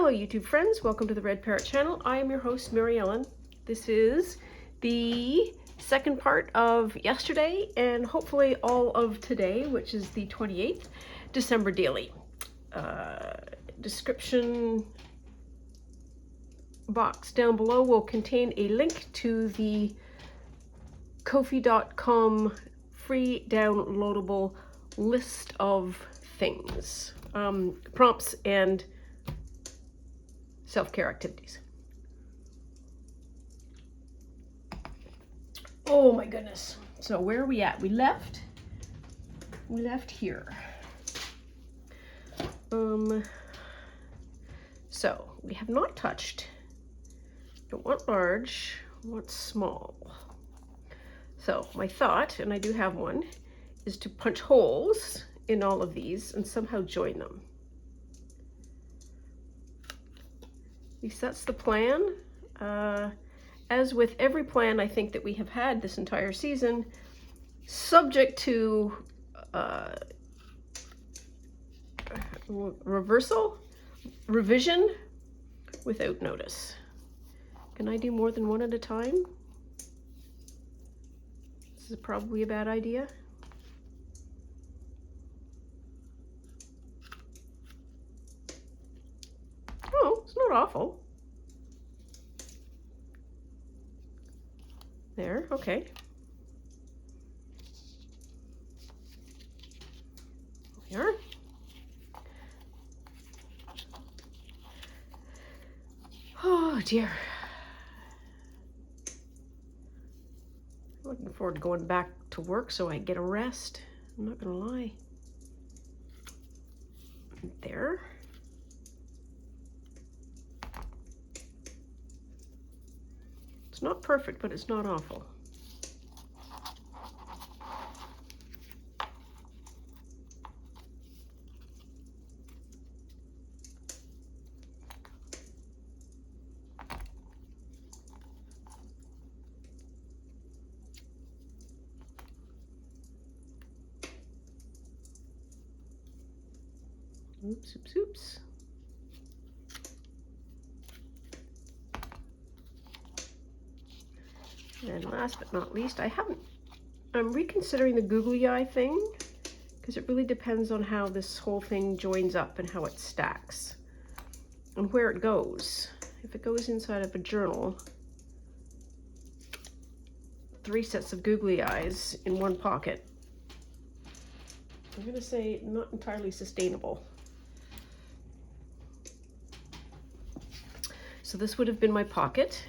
Hello YouTube friends, welcome to the Red Parrot channel. I am your host Mary Ellen. This is the second part of yesterday and hopefully all of today, which is the 28th December daily. Description box down below will contain a link to the ko-fi.com free downloadable list of things, prompts and self-care activities. Oh my goodness. So where are we at? We left here. So we have not touched. Don't want large, want small. So my thought, and I do have one, is to punch holes in all of these and somehow join them. At least that's the plan. As with every plan I think that we have had this entire season, subject to revision without notice. Can I do more than one at a time? This is probably a bad idea. Oh, it's not awful. There, okay. There. Oh dear. Looking forward to going back to work so I get a rest. I'm not gonna lie. There. It's not perfect, but it's not awful. Oops, oops, oops. And last but not least, I'm reconsidering the googly eye thing because it really depends on how this whole thing joins up and how it stacks and where it goes. If it goes inside of a journal, 3 sets of googly eyes in one pocket, I'm gonna say not entirely sustainable. So this would have been my pocket.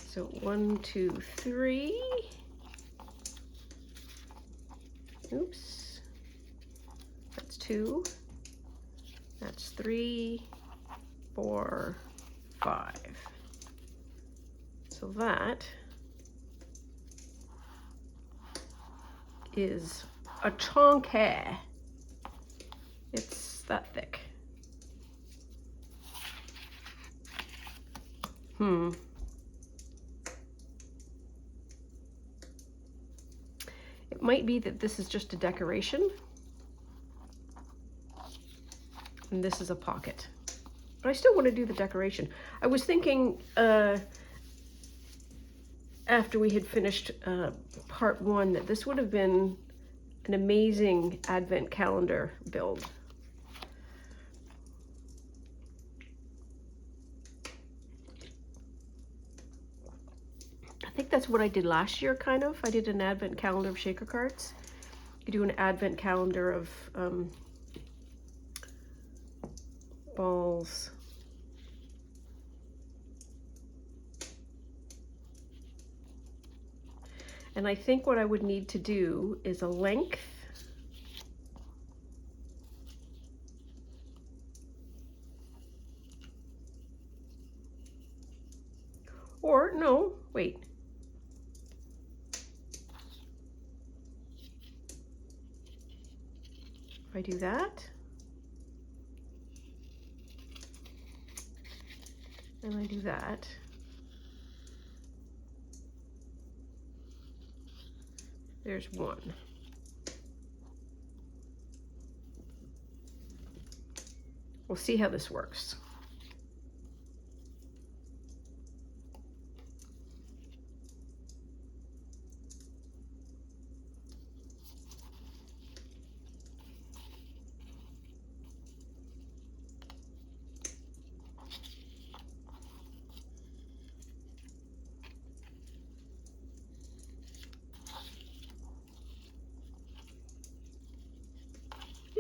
So 1, 2, 3. Oops. That's 2. That's 3, 4, 5. So that is a chunk hair. It's that thick. It might be that this is just a decoration and this is a pocket, but I still want to do the decoration. I was thinking after we had finished part 1 that this would have been an amazing advent calendar build. I think that's what I did last year, kind of. I did an advent calendar of shaker cards. You do an advent calendar of balls. And I think what I would need to do is a length or no, wait. If I do that, and I do that, there's one. We'll see how this works.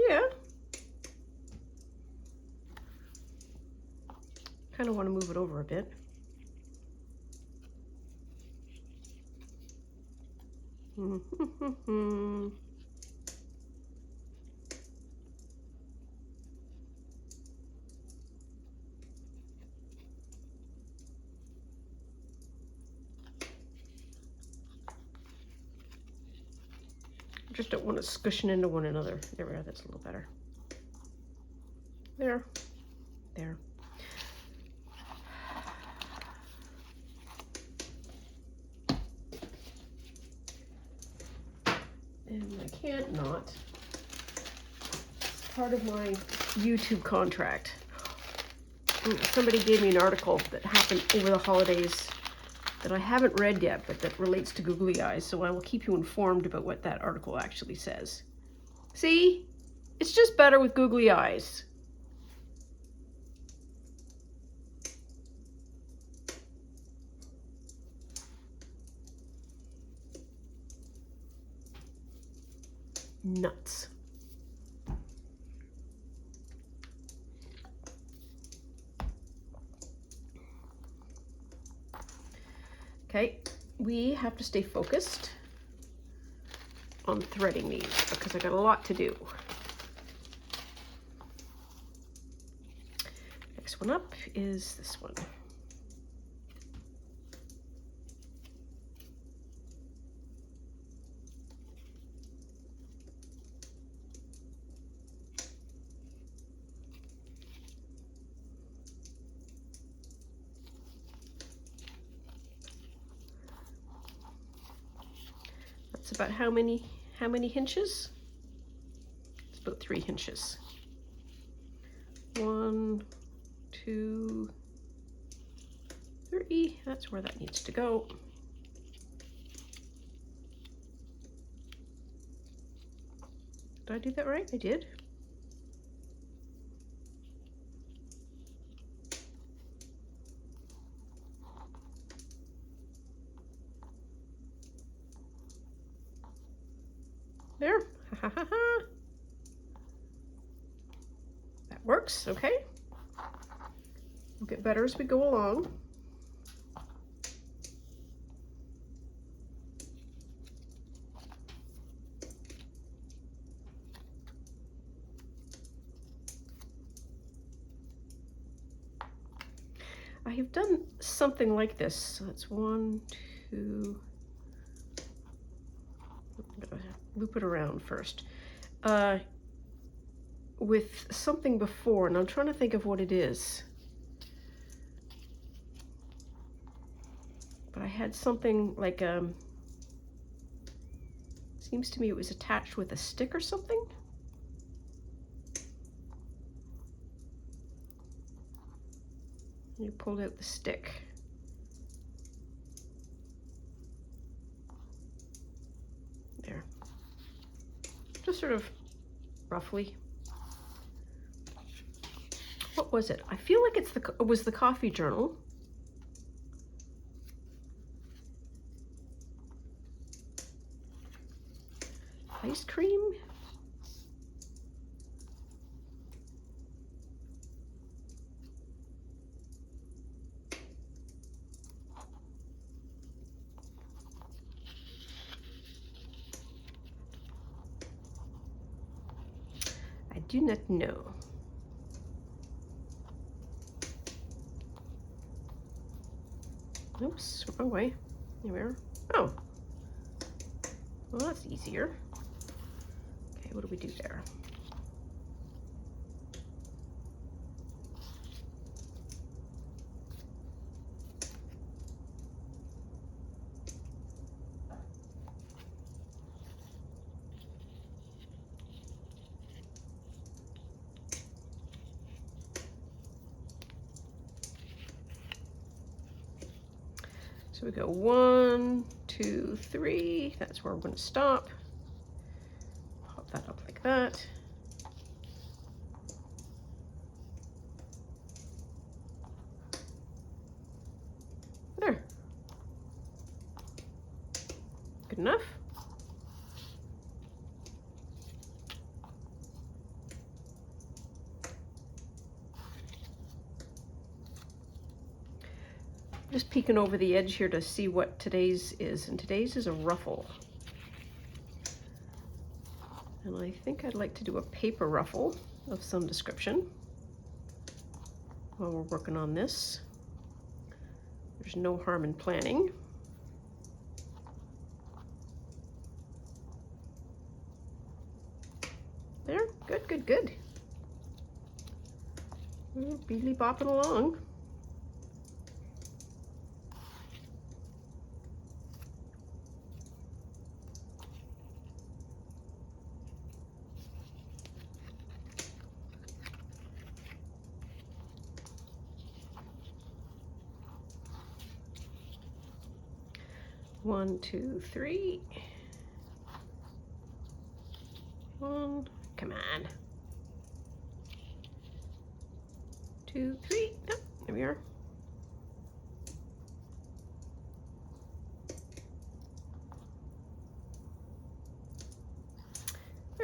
Yeah. Kind of want to move it over a bit. Just don't want it squishing into one another. There we are, that's a little better. There, there. And I can't not. It's part of my YouTube contract. Somebody gave me an article that happened over the holidays that I haven't read yet, but that relates to googly eyes, so I will keep you informed about what that article actually says. See? It's just better with googly eyes. Nuts. Okay, we have to stay focused on threading these because I got a lot to do. Next one up is this one. That's about how many inches? It's about 3 inches. 1, 2, 3. That's where that needs to go. Did I do that right? I did. There. Ha ha ha. That works. Okay. We'll get better as we go along. I have done something like this. So that's 1, 2. Loop it around first. With something before, and I'm trying to think of what it is. But I had something like seems to me it was attached with a stick or something. You pulled out the stick. There. Just sort of roughly. What was it? I feel like it was the coffee journal. Ice cream? I do not know. Oops, wrong way. There we are. Oh. Well, that's easier. Okay, what do we do there? So we go 1, 2, 3. That's where we're going to stop. Pop that up like that. There. Good enough. Just peeking over the edge here to see what today's is, and today's is a ruffle. And I think I'd like to do a paper ruffle of some description while we're working on this. There's no harm in planning. There, good, good, good. We're beely bopping along. One, 2, 3. 1, come on. 2, 3. Oh, there we are.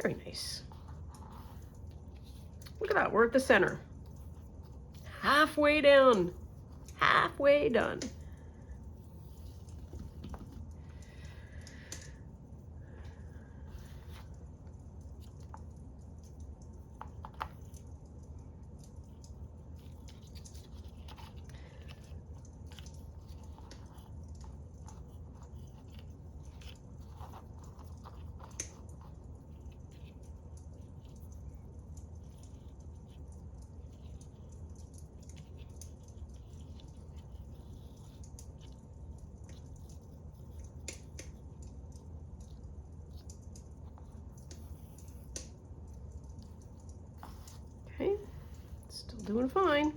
Very nice. Look at that, we're at the center. Halfway down. Halfway done. Okay, still doing fine.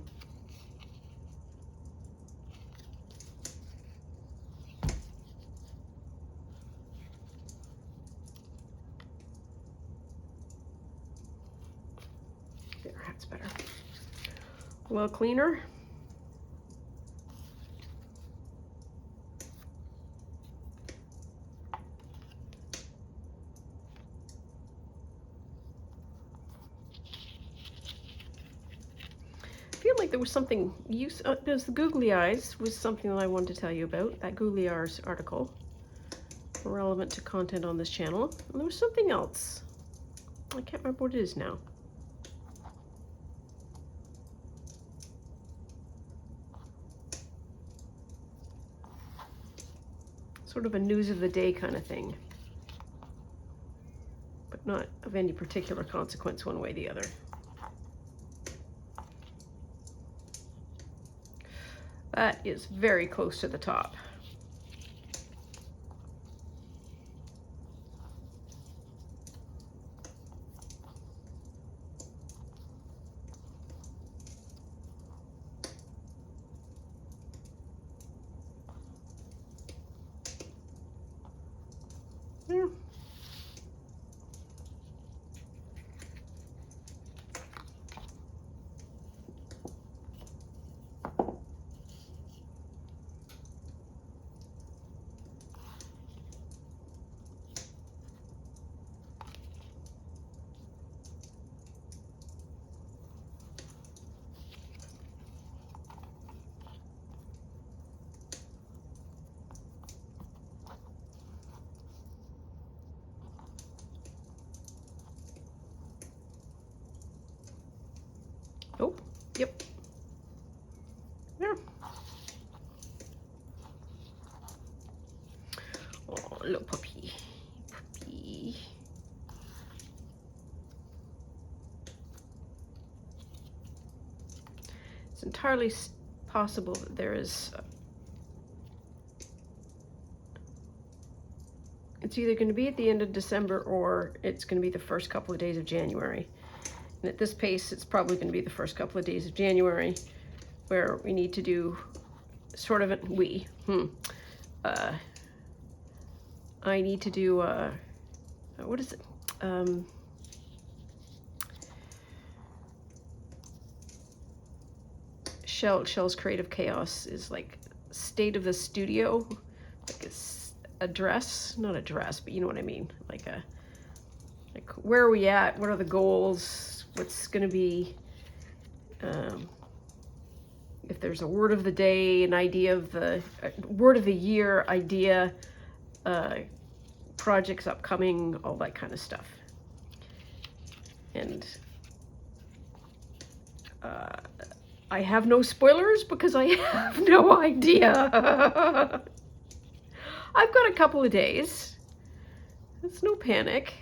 There, that's better. A little cleaner. I feel like there was something there's the googly eyes was something that I wanted to tell you about, that googly eyes article, relevant to content on this channel. And there was something else. I can't remember what it is now. Sort of a news of the day kind of thing, but not of any particular consequence one way or the other. That is very close to the top. There. Oh, yep. There. Oh, little puppy. Puppy. It's entirely possible that there is it's either going to be at the end of December or it's going to be the first couple of days of January. And at this pace, it's probably going to be the first couple of days of January where we need to do sort of I need to do, what is it? Shell's Creative Chaos is like state of the studio, like it's a dress, not a dress, but you know what I mean, like where are we at, what are the goals, what's going to be, if there's a word of the day, an idea of the word of the year idea, projects upcoming, all that kind of stuff. And I have no spoilers because I have no idea. I've got a couple of days. It's no panic.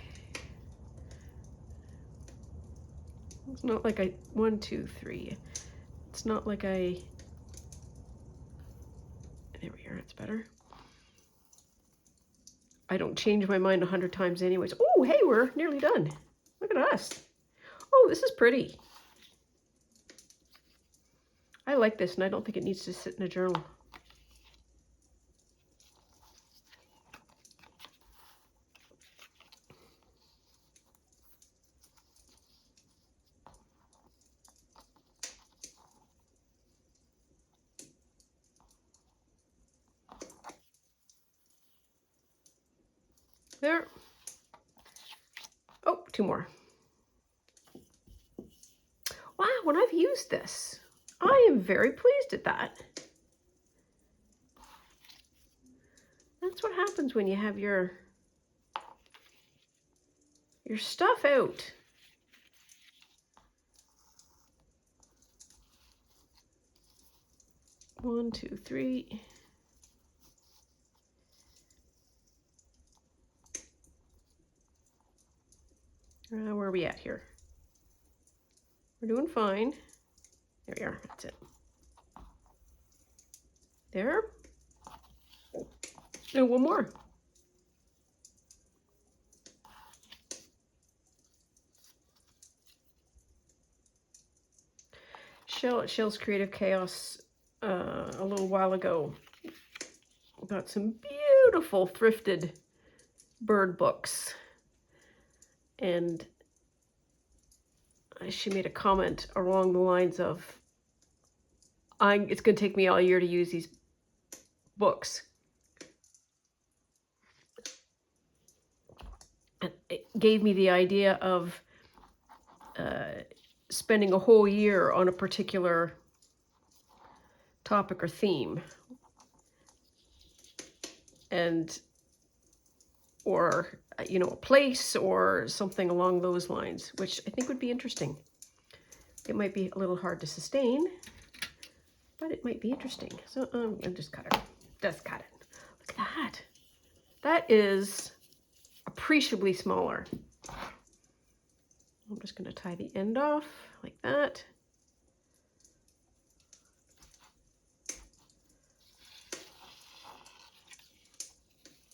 It's not like 1, 2, 3. It's not like there we are, it's better. I don't change my mind 100 times anyways. Oh, hey, we're nearly done. Look at us. Oh, this is pretty. I like this, and I don't think it needs to sit in a journal. There. Oh, 2 more. Wow, when I've used this, I am very pleased at that. That's what happens when you have your stuff out. One, 2, 3. Where are we at here? We're doing fine. There we are. That's it. There. And 1 more. Shell's Creative Chaos a little while ago got some beautiful thrifted bird books, and she made a comment along the lines of, it's going to take me all year to use these books. And it gave me the idea of spending a whole year on a particular topic or theme, and or you know, a place or something along those lines, which I think would be interesting. It might be a little hard to sustain, but it might be interesting. So I'm just cut it. Just cut it. Look at that. That is appreciably smaller. I'm just going to tie the end off like that.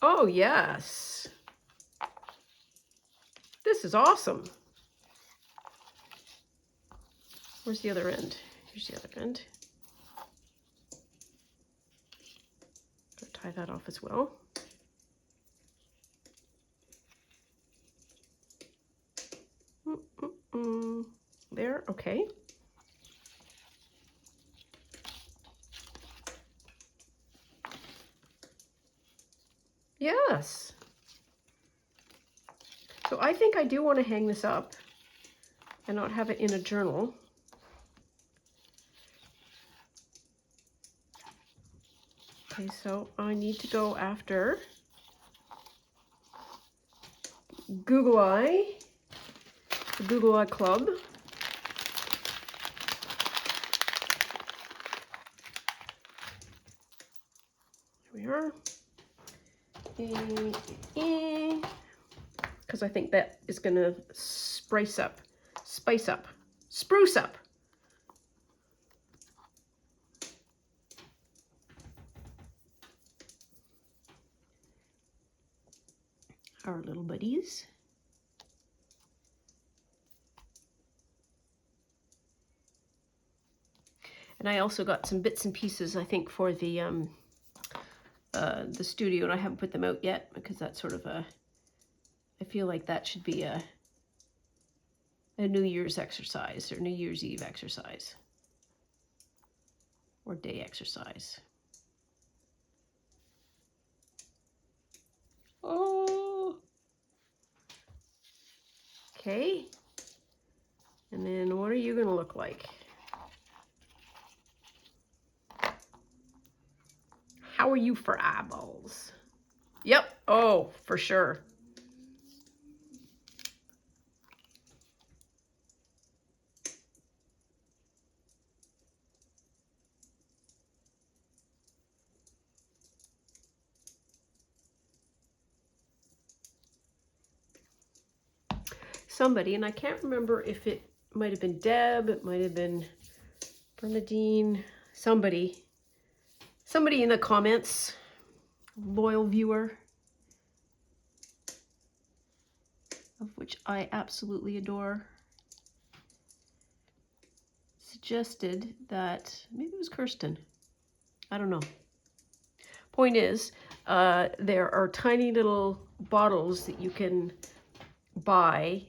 Oh, yes. This is awesome. Where's the other end? Here's the other end. I'll tie that off as well. There, okay. Yes. So I think I do want to hang this up and not have it in a journal. Okay, so I need to go after Google Eye, the Google Eye Club. Here we are. Because I think that is going to spruce up our little buddies. And I also got some bits and pieces, I think, for the the studio, and I haven't put them out yet because that's sort of a, I feel like that should be a New Year's exercise or New Year's Eve exercise or day exercise. Oh, okay. And then what are you going to look like? How are you for eyeballs? Yep. Oh, for sure. Somebody, and I can't remember if it might have been Deb, it might have been Bernadine, somebody in the comments, loyal viewer, of which I absolutely adore, suggested that, maybe it was Kirsten, I don't know. Point is, there are tiny little bottles that you can buy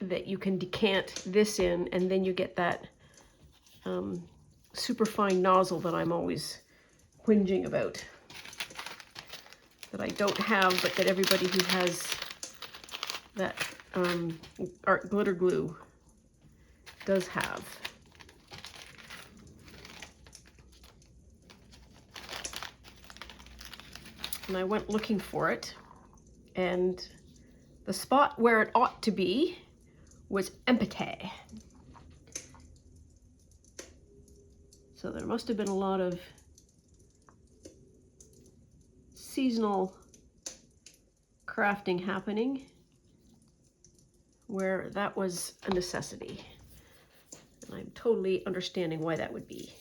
that you can decant this in, and then you get that super fine nozzle that I'm always whinging about, that I don't have, but that everybody who has that art glitter glue does have. And I went looking for it, and the spot where it ought to be was empty. So there must have been a lot of seasonal crafting happening where that was a necessity. And I'm totally understanding why that would be.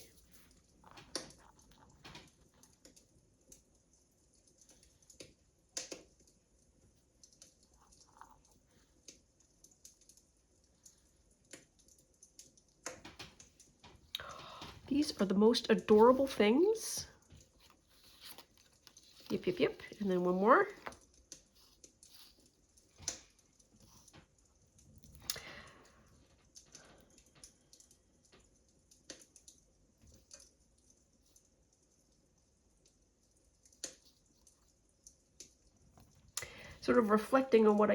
These are the most adorable things. Yep, yep, yep. And then one more. Sort of reflecting on what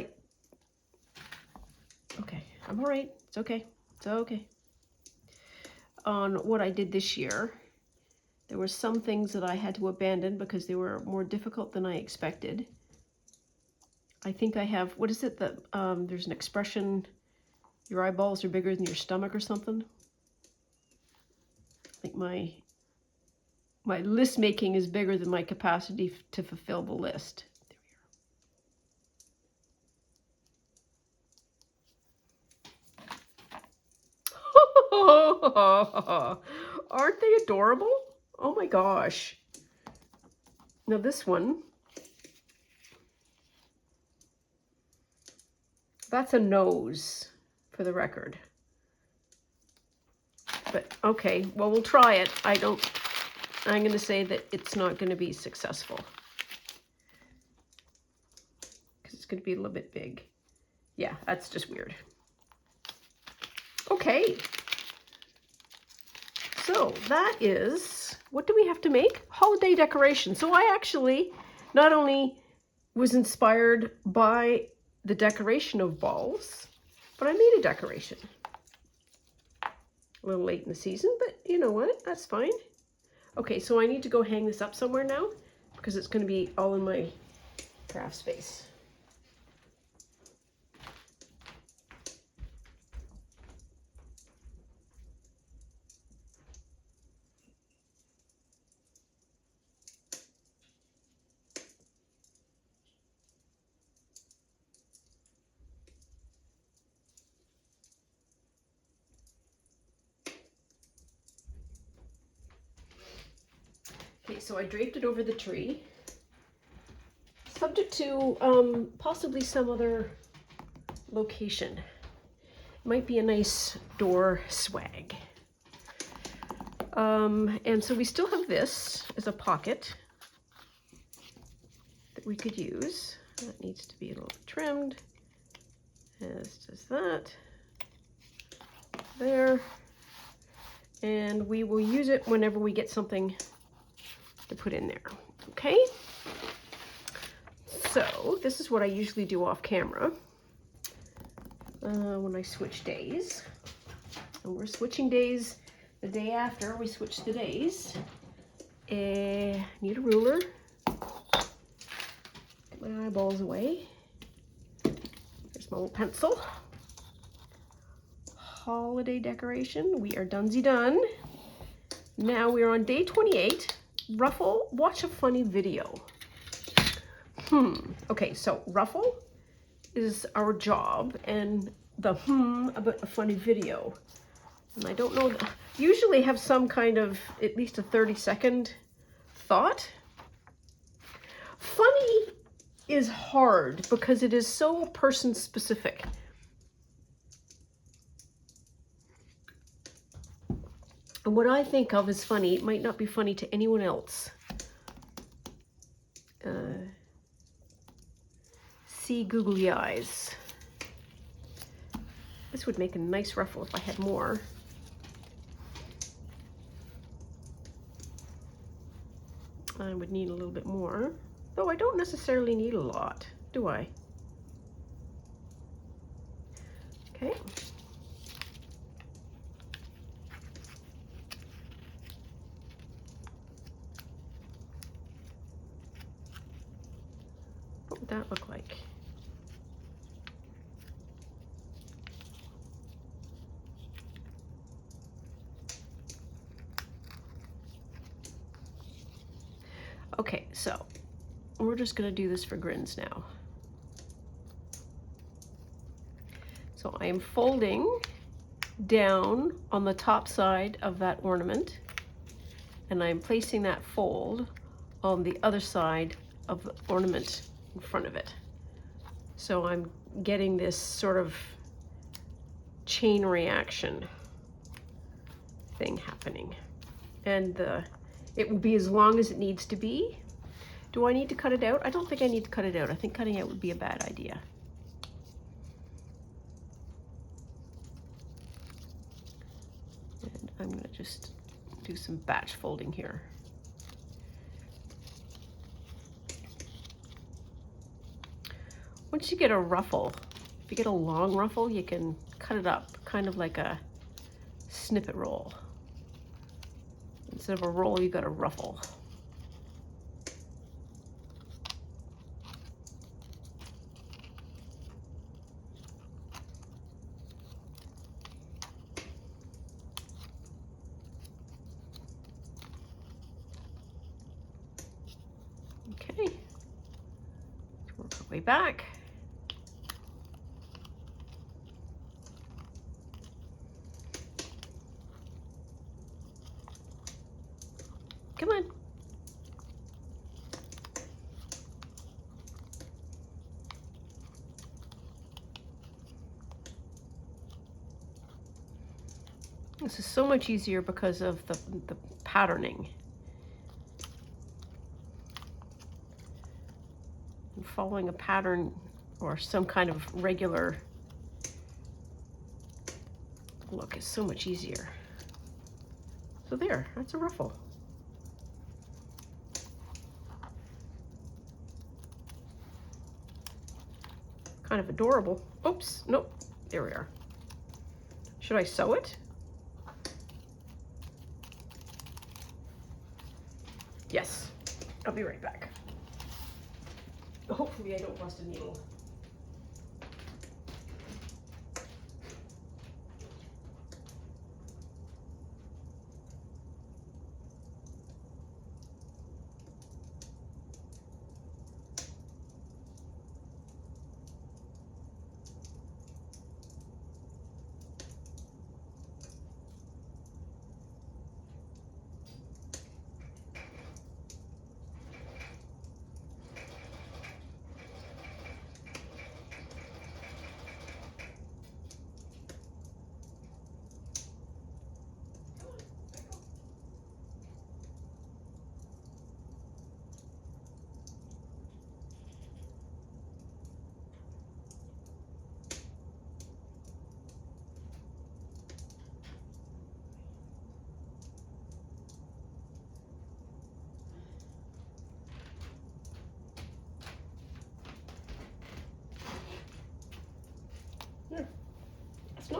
okay, I'm all right. It's okay. It's okay. On what I did this year. There were some things that I had to abandon because they were more difficult than I expected. I think I have, what is it that, there's an expression, your eyeballs are bigger than your stomach or something? I think my list making is bigger than my capacity to fulfill the list. Aren't they adorable? Oh my gosh. Now this one, that's a nose for the record. But okay, well, we'll try it. I'm going to say that it's not going to be successful. Because it's going to be a little bit big. Yeah, that's just weird. Okay. So that is, what do we have to make? Holiday decoration. So I actually not only was inspired by the decoration of balls, but I made a decoration. A little late in the season, but you know what? That's fine. Okay, so I need to go hang this up somewhere now because it's going to be all in my craft space. Okay, so I draped it over the tree, subject to possibly some other location. Might be a nice door swag. And so we still have this as a pocket. that we could use. That needs to be a little bit trimmed, as does that. There. And we will use it whenever we get something to put in there. Okay? So this is what I usually do off camera when I switch days. And we're switching days the day after we switch the days. Need a ruler. Get my eyeballs away. There's my little pencil. Holiday decoration. We are done. Now we're on day 28. Ruffle, watch a funny video. Okay, so ruffle is our job, and the about a funny video. And I don't know, usually have some kind of, at least a 30-second thought. Funny is hard because it is so person specific. And what I think of as funny might not be funny to anyone else. See googly eyes. This would make a nice ruffle if I had more. I would need a little bit more, though I don't necessarily need a lot, do I? Okay. What would that look like? Okay, so we're just going to do this for grins now. So I am folding down on the top side of that ornament, and I'm placing that fold on the other side of the ornament in front of it. So I'm getting this sort of chain reaction thing happening. And it will be as long as it needs to be. Do I need to cut it out? I don't think I need to cut it out. I think cutting out would be a bad idea. And I'm going to just do some batch folding here. Once you get a ruffle, if you get a long ruffle, you can cut it up, kind of like a snippet roll. Instead of a roll, you got a ruffle. Okay, work our way back. Come on. This is so much easier because of the patterning. And following a pattern or some kind of regular look is so much easier. So there, that's a ruffle. Kind of adorable. Oops, nope, there we are. Should I sew it? Yes, I'll be right back. Hopefully I don't bust a needle.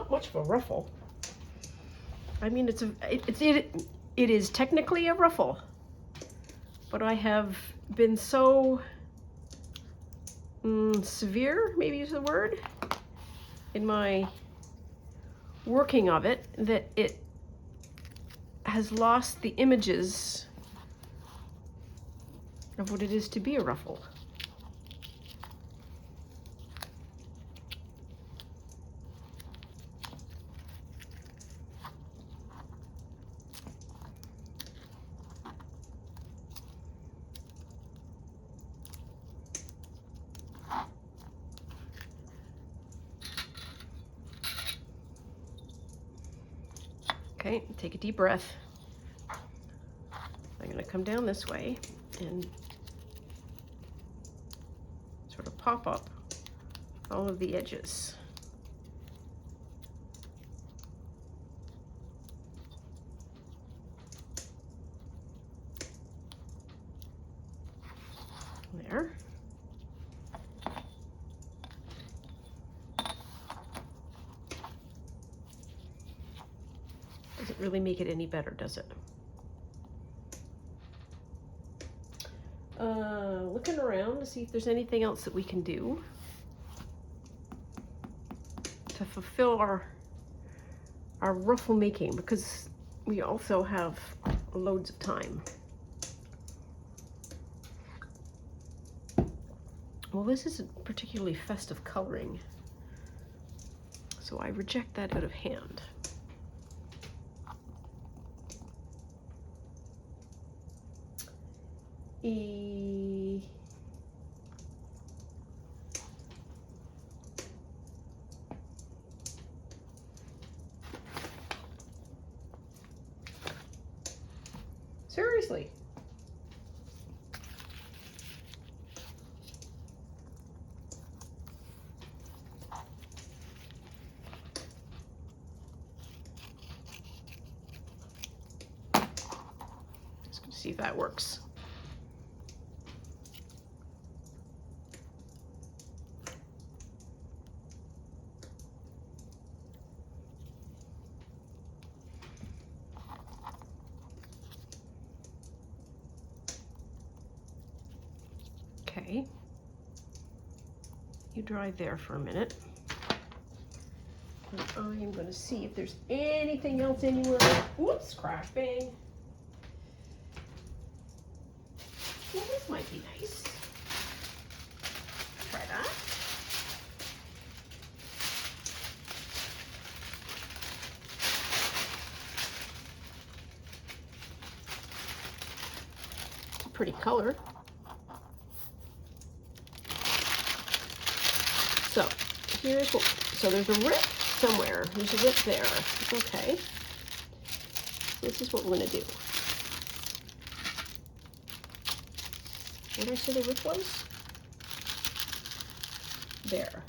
not much of a ruffle. I mean, it is technically a ruffle, but I have been so severe, maybe is the word, in my working of it that it has lost the images of what it is to be a ruffle. Okay, take a deep breath. I'm going to come down this way and sort of pop up all of the edges. There. Doesn't really make it any better, does it? Looking around to see if there's anything else that we can do to fulfill our ruffle making, because we also have loads of time. Well, this isn't particularly festive coloring, so I reject that out of hand. Seriously. Just gonna see if that works. Okay, you dry there for a minute. And I'm going to see if there's anything else anywhere. Whoops, crash, bang. Well, this might be nice. Try that. It's a pretty color. So here's what, so there's a rip somewhere. There's a rip there. Okay. This is what we're going to do. What did I say the rip was? There.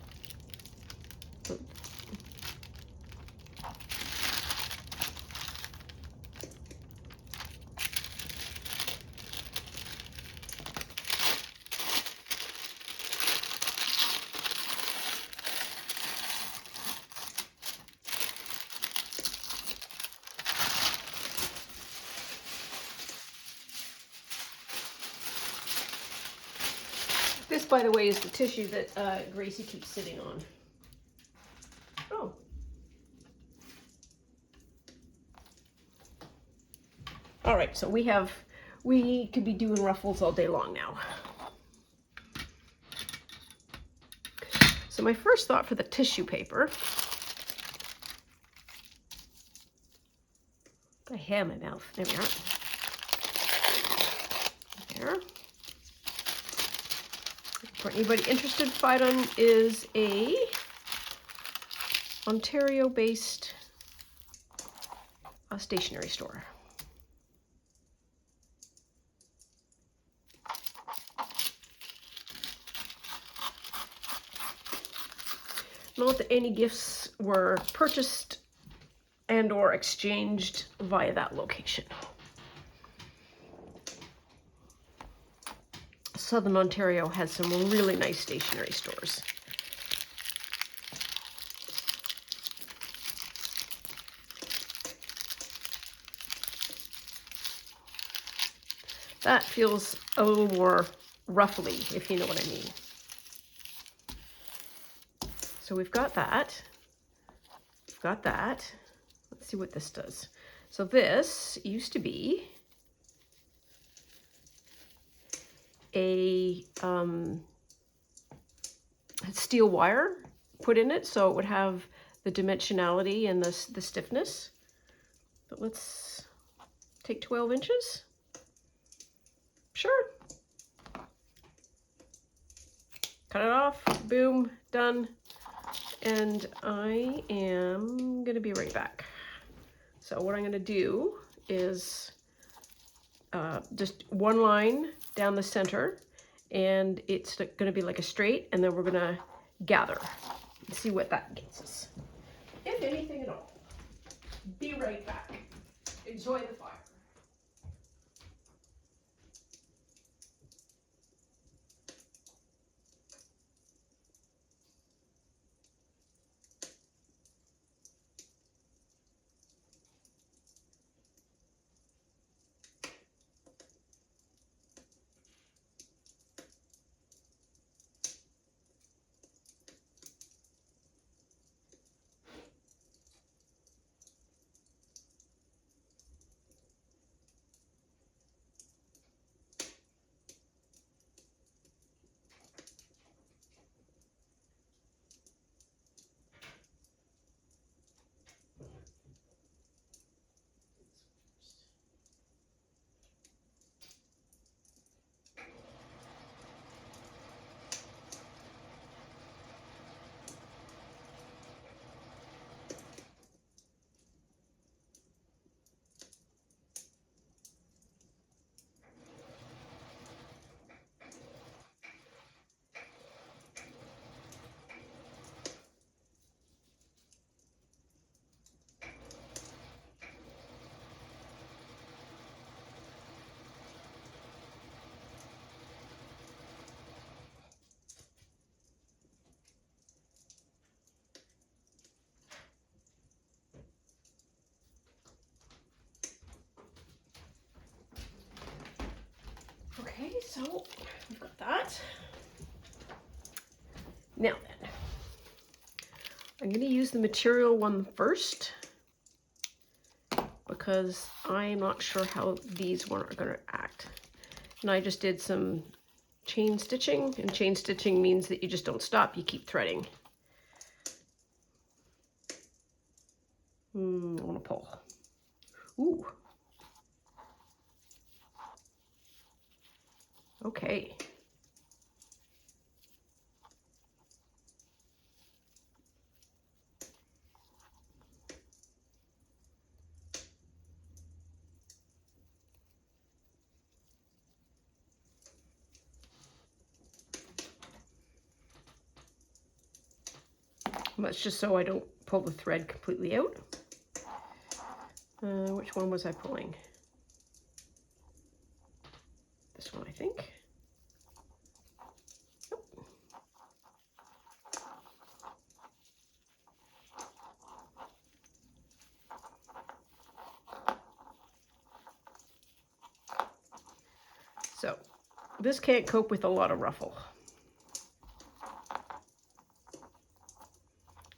This, by the way, is the tissue that Gracie keeps sitting on. Oh. All right, so we could be doing ruffles all day long now. So my first thought for the tissue paper, I have my mouth. There we are. There. For anybody interested, Phaidon is a Ontario-based stationery store. Note that any gifts were purchased and or exchanged via that location. Southern Ontario has some really nice stationery stores. That feels a little more ruffly, if you know what I mean. So we've got that. We've got that. Let's see what this does. So this used to be a steel wire put in it, so it would have the dimensionality and the stiffness. But let's take 12 inches. Sure. Cut it off, boom, done. And I am gonna be right back. So what I'm gonna do is just one line down the center, and it's gonna be like a straight, and then we're gonna gather and see what that gets us, if anything at all. Be right back. Enjoy the fire. Okay, so we've got that. Now then, I'm going to use the material one first because I'm not sure how these one are going to act. And I just did some chain stitching, and chain stitching means that you just don't stop, you keep threading. I want to pull. Ooh. Okay. That's just so I don't pull the thread completely out. Which one was I pulling? This one, I think. Nope. So this can't cope with a lot of ruffle.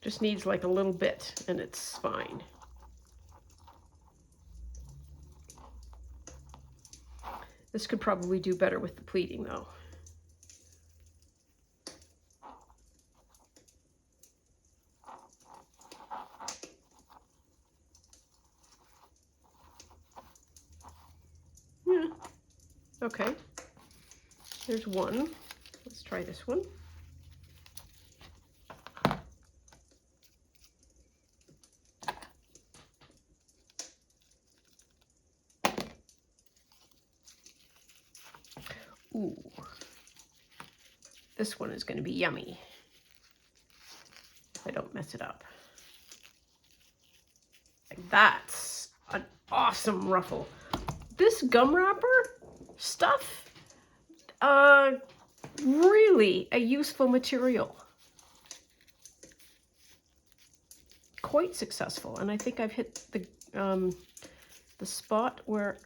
Just needs like a little bit and it's fine. This could probably do better with the pleating though. Yeah. Okay. There's one. Let's try this one. Ooh. This one is going to be yummy if I don't mess it up. That's an awesome ruffle. This gum wrapper stuff, really a useful material. Quite successful, and I think I've hit the spot where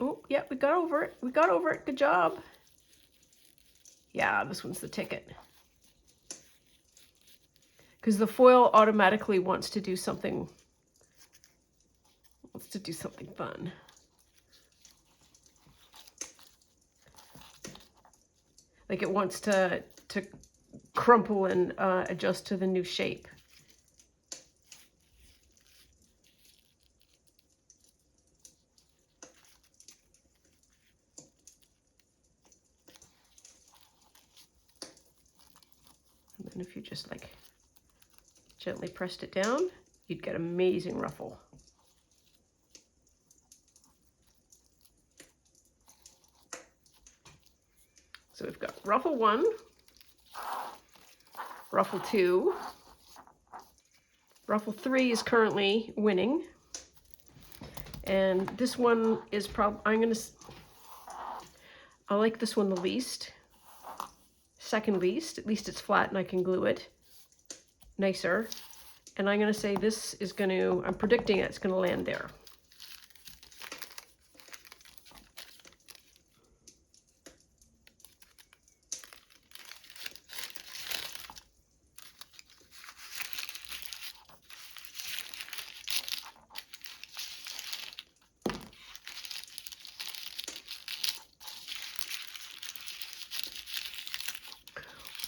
Oh, yeah, we got over it. We got over it. Good job. Yeah, this one's the ticket. Because the foil automatically wants to do something fun. Like it wants to crumple and adjust to the new shape. And then if you just like gently pressed it down, you'd get amazing ruffle. So we've got ruffle 1, ruffle 2, ruffle 3 is currently winning, and this one is I like this one the least, second least. At least it's flat and I can glue it nicer. And I'm gonna say this is I'm predicting it's gonna land there.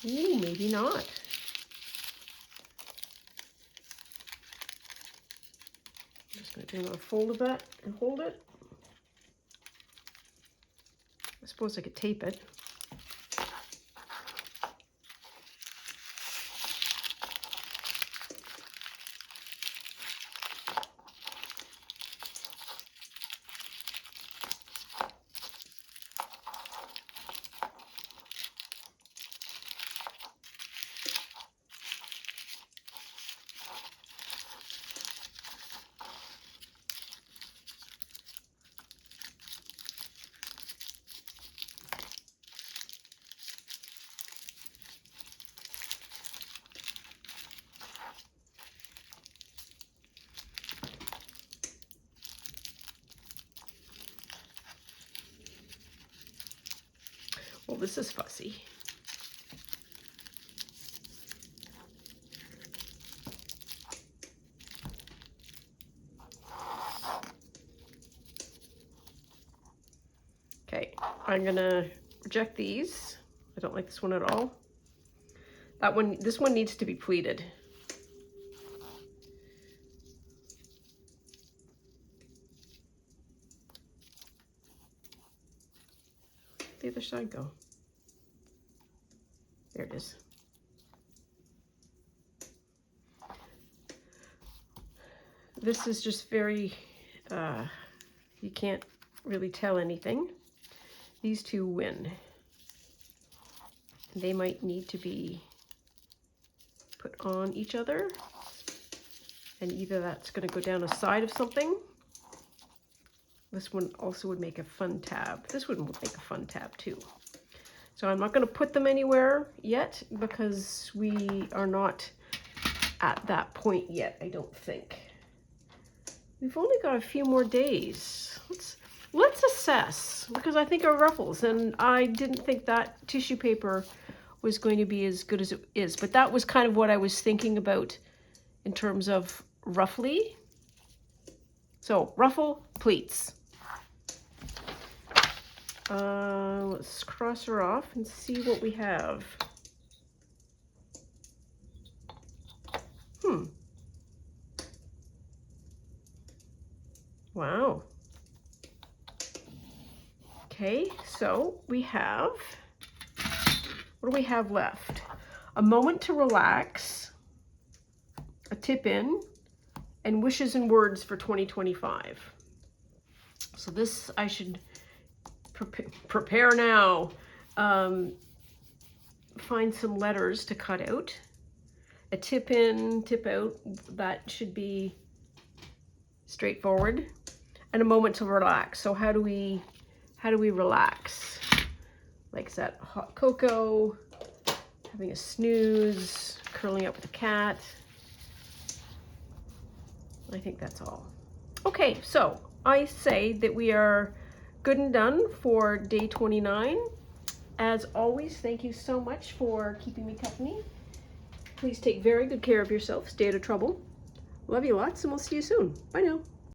Ooh, maybe not. I'm just going to do another fold of that and hold it. I suppose I could tape it. Well, this is fussy. Okay, I'm gonna reject these. I don't like this one at all. This one needs to be pleated. Where'd the other side go? There it is. This is just very, you can't really tell anything. These two win. They might need to be put on each other. And either that's going to go down a side of something. This one also would make a fun tab. This one would make a fun tab too. So I'm not going to put them anywhere yet because we are not at that point yet, I don't think. We've only got a few more days. Let's assess, because I think our ruffles, and I didn't think that tissue paper was going to be as good as it is, but that was kind of what I was thinking about in terms of roughly. So ruffle, pleats. Let's cross her off and see what we have. Wow. Okay, so we have, what do we have left? A moment to relax, a tip in, and wishes and words for 2025. So this I should prepare now. Find some letters to cut out. A tip in, tip out, that should be straightforward. And a moment to relax. So how do we relax? Like that hot cocoa, having a snooze, curling up with a cat. I think that's all. Okay, so I say that we are good and done for day 29. As always, thank you so much for keeping me company. Please take very good care of yourself. Stay out of trouble. Love you lots, and we'll see you soon. Bye now.